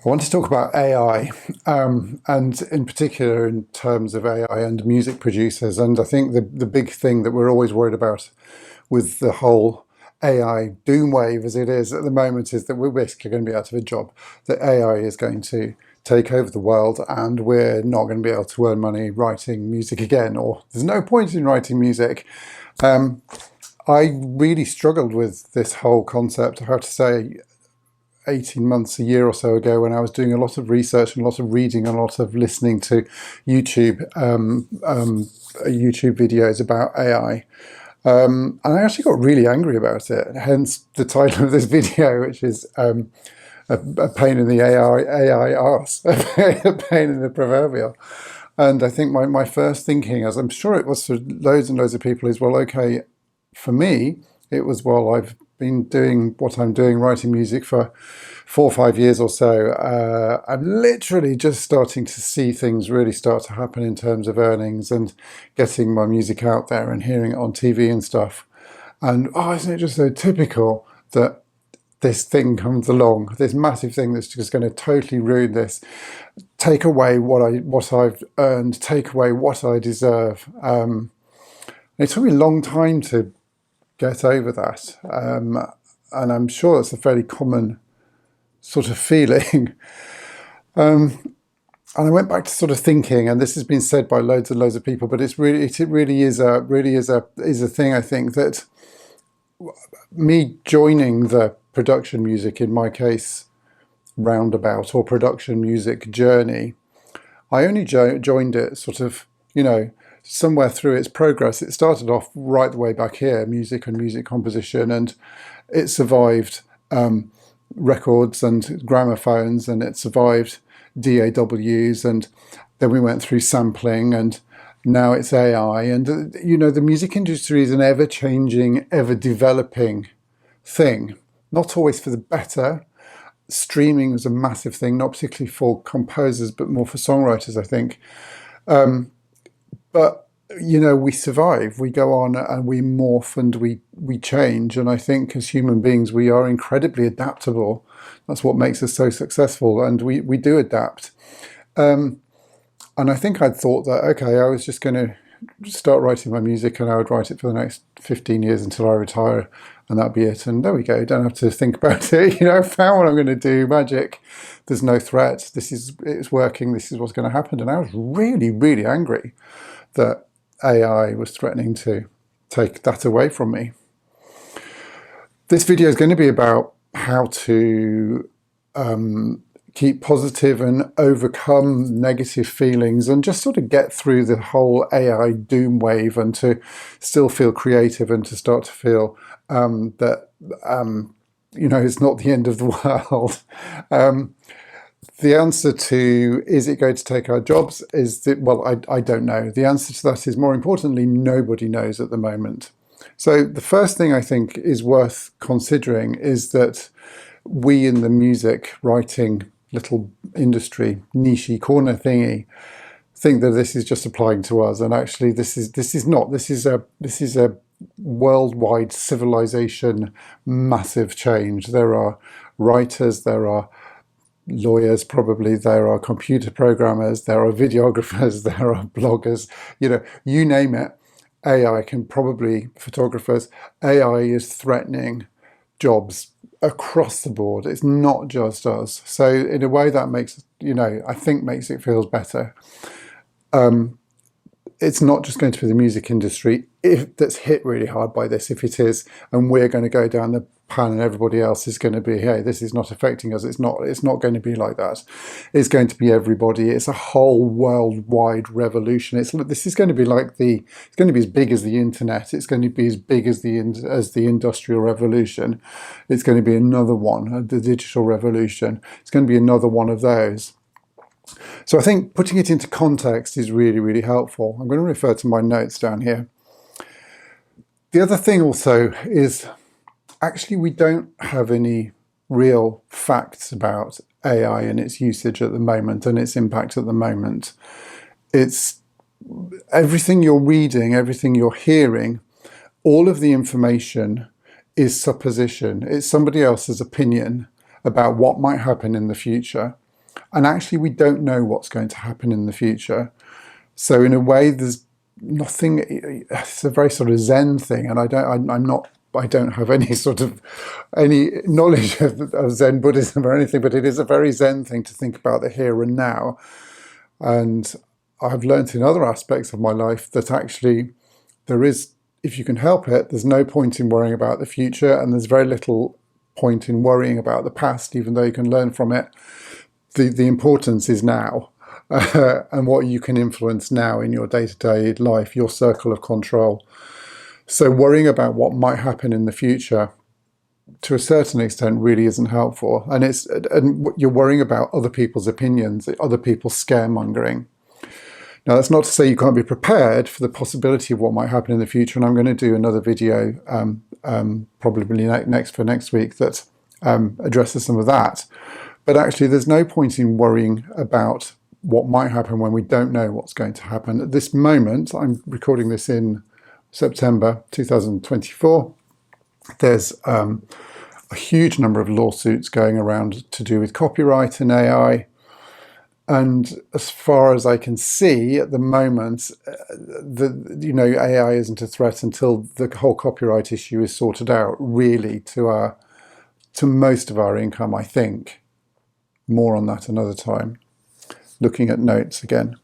I want to talk about AI, and in particular in terms of AI and music producers. And I think the big thing that we're always worried about with the whole AI doom wave as it is at the moment is that we're basically going to be out of a job, that AI is going to take over the world and we're not going to be able to earn money writing music again, or there's no point in writing music. I really struggled with this whole concept, I have to say, 18 months, a year or so ago, when I was doing a lot of research and a lot of reading and a lot of listening to YouTube YouTube videos about AI. And I actually got really angry about it, hence the title of this video, which is a pain in the AI arse, a pain in the proverbial. And I think my first thinking, as I'm sure it was for loads and loads of people, is, well, okay, for me, it was, well, I've been doing what I'm doing, writing music for 4 or 5 years or so. I'm literally just starting to see things really start to happen in terms of earnings and getting my music out there and hearing it on TV and stuff. And oh, isn't it just so typical that this thing comes along, this massive thing that's just going to totally ruin this, take away what I've earned, take away what I deserve. It took me a long time to get over that, and I'm sure it's a fairly common sort of feeling. And I went back to sort of thinking, and this has been said by loads and loads of people, but it really is a thing. I think that me joining the production music, in my case, roundabout or production music journey, I only joined it sort of, somewhere through its progress. It started off right the way back here, music and music composition, and it survived records and gramophones, and it survived DAWs, and then we went through sampling, and now it's AI. And the music industry is an ever-changing, ever-developing thing, not always for the better. Streaming was a massive thing, not particularly for composers, but more for songwriters, I think. But we survive, we go on, and we morph, and we change. And I think as human beings, we are incredibly adaptable. That's what makes us so successful, and we do adapt. And I think I'd thought that, okay, I was just going to start writing my music, and I would write it for the next 15 years until I retire, and that'd be it. And there we go, don't have to think about it. I found what I'm going to do, magic. There's no threat. It's working. This is what's going to happen. And I was really, really angry that AI was threatening to take that away from me. This video is going to be about how to keep positive and overcome negative feelings and just sort of get through the whole AI doom wave, and to still feel creative and to start to feel that it's not the end of the world. The answer to, is it going to take our jobs, is that, well, I don't know. The answer to that is, more importantly, nobody knows at the moment. So the first thing I think is worth considering is that we in the music writing little industry, niche corner thingy, think that this is just applying to us, and actually this is not. This is a worldwide civilization massive change. There are writers, there are lawyers, probably there are computer programmers, there are videographers, there are bloggers, you name it. AI can probably, photographers, AI is threatening jobs across the board. It's not just us. So in a way that makes, I think makes it feel better. It's not just going to be the music industry that's hit really hard by this. If it is, and we're going to go down the pan, and everybody else is going to be, hey, this is not affecting us. It's not going to be like that. It's going to be everybody. It's a whole worldwide revolution. This is going to be it's going to be as big as the internet. It's going to be as big as the Industrial Revolution. It's going to be another one, the digital revolution. It's going to be another one of those. So I think putting it into context is really, really helpful. I'm going to refer to my notes down here. The other thing also is, actually, we don't have any real facts about AI and its usage at the moment and its impact at the moment. It's everything you're reading, everything you're hearing, all of the information is supposition. It's somebody else's opinion about what might happen in the future. And actually, we don't know what's going to happen in the future. So in a way, there's nothing. It's a very sort of Zen thing, and I'm not. I don't have any sort of any knowledge of Zen Buddhism or anything, but it is a very Zen thing to think about the here and now. And I've learned in other aspects of my life that actually there is, if you can help it, there's no point in worrying about the future, and there's very little point in worrying about the past, even though you can learn from it. The importance is now, and what you can influence now in your day-to-day life, your circle of control. So worrying about what might happen in the future, to a certain extent, really isn't helpful. And you're worrying about other people's opinions, other people's scaremongering. Now, that's not to say you can't be prepared for the possibility of what might happen in the future. And I'm going to do another video, probably next week, that addresses some of that. But actually, there's no point in worrying about what might happen when we don't know what's going to happen. At this moment, I'm recording this in September 2024. There's a huge number of lawsuits going around to do with copyright and AI. And as far as I can see at the moment, AI isn't a threat until the whole copyright issue is sorted out, really, to most of our income, I think. More on that another time. Looking at notes again.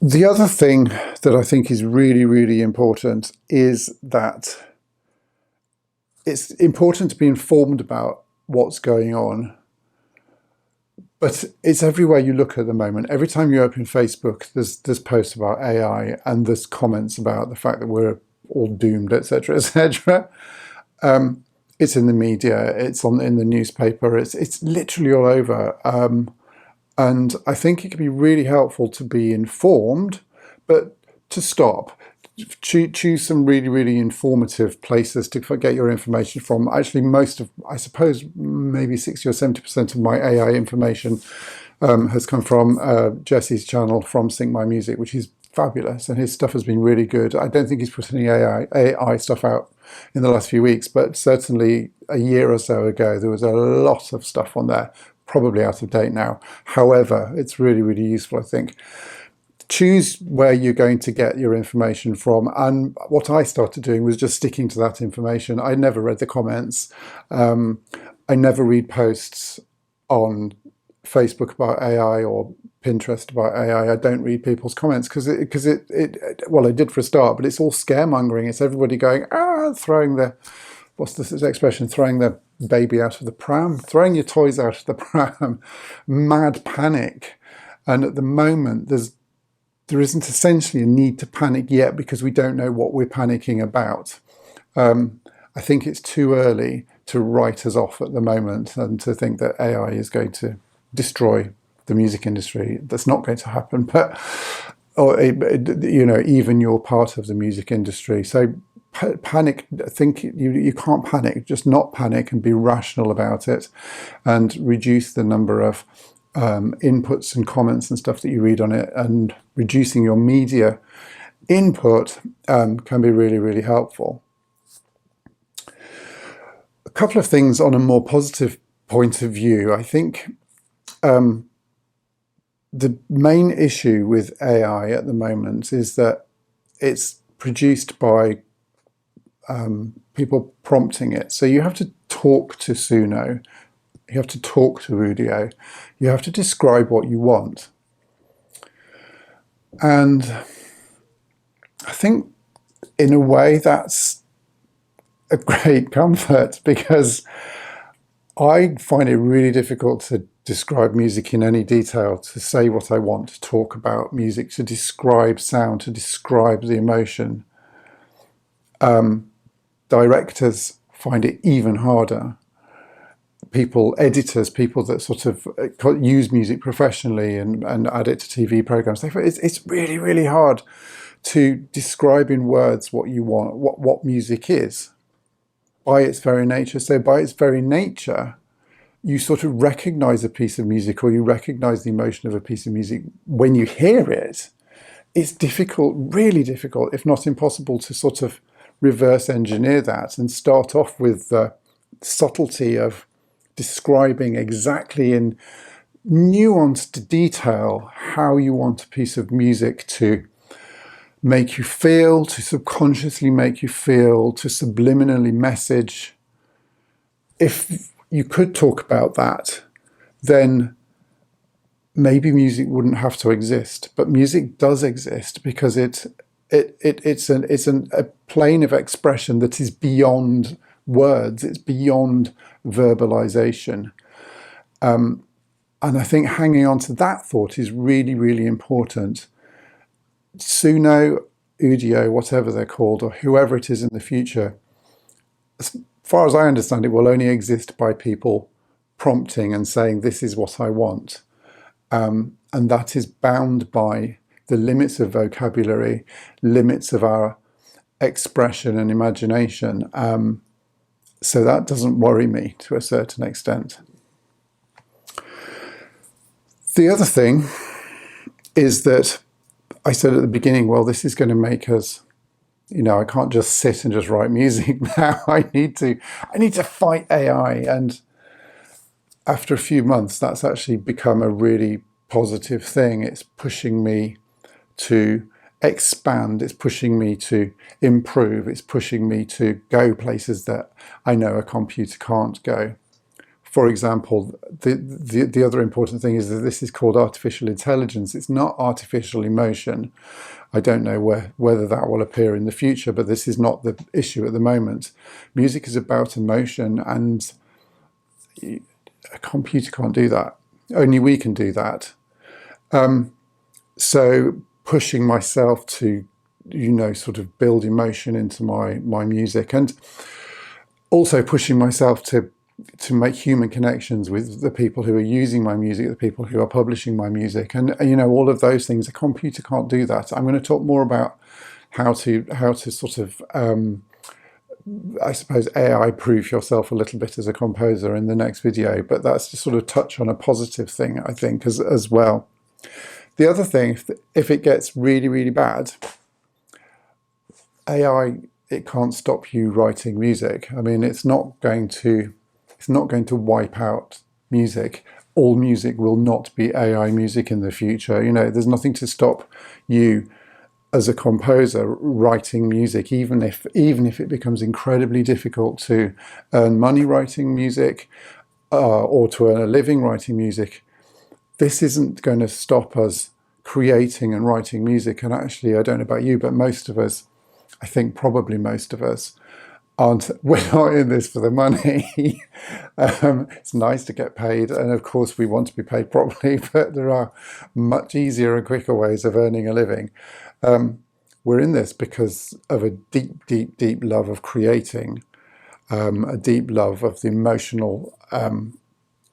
The other thing that I think is really, really important is that it's important to be informed about what's going on. But it's everywhere you look at the moment. Every time you open Facebook, there's posts about AI, and there's comments about the fact that we're all doomed, etc., etc. It's in the media, it's in the newspaper, it's literally all over. And I think it can be really helpful to be informed, but to stop. Choose some really, really informative places to get your information from. Actually, I suppose maybe 60 or 70% of my AI information has come from Jesse's channel from Sync My Music, which is fabulous, and his stuff has been really good. I don't think he's put any AI stuff out in the last few weeks, but certainly a year or so ago, there was a lot of stuff on there, probably out of date now. However, it's really, really useful, I think. Choose where you're going to get your information from. And what I started doing was just sticking to that information. I never read the comments. I never read posts on Facebook about AI or Pinterest about AI. I don't read people's comments because I did for a start, but it's all scaremongering. It's everybody going, throwing the, what's this expression, throwing the baby out of the pram, throwing your toys out of the pram, mad panic. And at the moment, there isn't essentially a need to panic yet because we don't know what we're panicking about. I think it's too early to write us off at the moment and to think that AI is going to destroy the music industry. That's not going to happen, but even you're part of the music industry. So panic, think you can't panic, just not panic and be rational about it and reduce the number of inputs and comments and stuff that you read on it, and reducing your media input can be really, really helpful. A couple of things on a more positive point of view. I think the main issue with AI at the moment is that it's produced by people prompting it. So you have to talk to Suno, you have to talk to Udio, you have to describe what you want. And I think in a way that's a great comfort, because I find it really difficult to describe music in any detail, to say what I want, to talk about music, to describe sound, to describe the emotion. Directors find it even harder. Editors, people that sort of use music professionally and add it to TV programs, it's really, really hard to describe in words what you want, what music is, by its very nature. So by its very nature, you sort of recognize a piece of music, or you recognize the emotion of a piece of music when you hear it. It's difficult, really difficult, if not impossible, to sort of reverse engineer that and start off with the subtlety of describing exactly in nuanced detail how you want a piece of music to make you feel, to subconsciously make you feel, to subliminally message. If you could talk about that, then maybe music wouldn't have to exist. But music does exist because it's a plane of expression that is beyond words. It's beyond verbalization. And I think hanging on to that thought is really, really important. Suno, Udio, whatever they're called, or whoever it is in the future, as far as I understand it, will only exist by people prompting and saying, this is what I want. And that is bound by the limits of vocabulary, limits of our expression and imagination. So that doesn't worry me to a certain extent. The other thing is that I said at the beginning, well, this is going to make us, I can't just sit and just write music now. I need to fight AI. And after a few months, that's actually become a really positive thing. It's pushing me to expand. It's pushing me to improve. It's pushing me to go places that I know a computer can't go. For example, the other important thing is that this is called artificial intelligence. It's not artificial emotion. I don't know whether that will appear in the future, but this is not the issue at the moment. Music is about emotion, and a computer can't do that. Only we can do that. So pushing myself to, sort of build emotion into my music, and also pushing myself to make human connections with the people who are using my music, the people who are publishing my music, and all of those things. A computer can't do that. I'm going to talk more about how to sort of I suppose AI proof yourself a little bit as a composer in the next video, but that's to sort of touch on a positive thing, I think, as well. The other thing, if it gets really, really bad, AI, it can't stop you writing music. I mean, it's not going to wipe out music. All music will not be AI music in the future. There's nothing to stop you as a composer writing music, even if it becomes incredibly difficult to earn money writing music or to earn a living writing music. This isn't going to stop us creating and writing music. And actually, I don't know about you, but most of us, I think probably most of us, we're not in this for the money. It's nice to get paid, and of course we want to be paid properly, but there are much easier and quicker ways of earning a living. We're in this because of a deep, deep, deep love of creating, a deep love of the emotional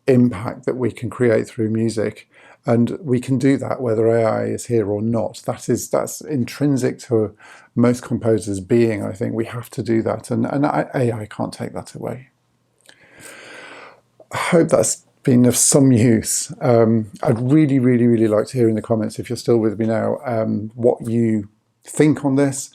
impact that we can create through music. And we can do that whether AI is here or not. That's intrinsic to most composers' being. I think we have to do that, and AI can't take that away. I hope that's been of some use. I'd really, really, really like to hear in the comments, if you're still with me now, what you think on this.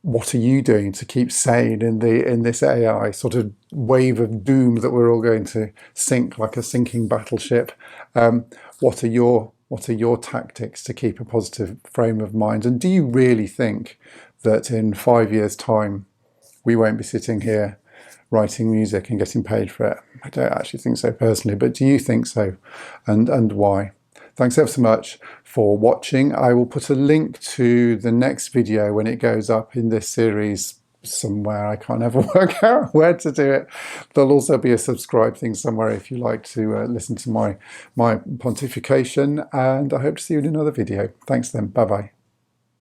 What are you doing to keep sane in this AI sort of wave of doom that we're all going to sink like a sinking battleship? What are your tactics to keep a positive frame of mind? And do you really think that in 5 years' time we won't be sitting here writing music and getting paid for it? I don't actually think so personally, but do you think so? And why? Thanks ever so much for watching. I will put a link to the next video when it goes up in this series somewhere. I can't ever work out where to do it. There'll also be a subscribe thing somewhere if you like to listen to my pontification, and I hope to see you in another video. Thanks then. Bye bye.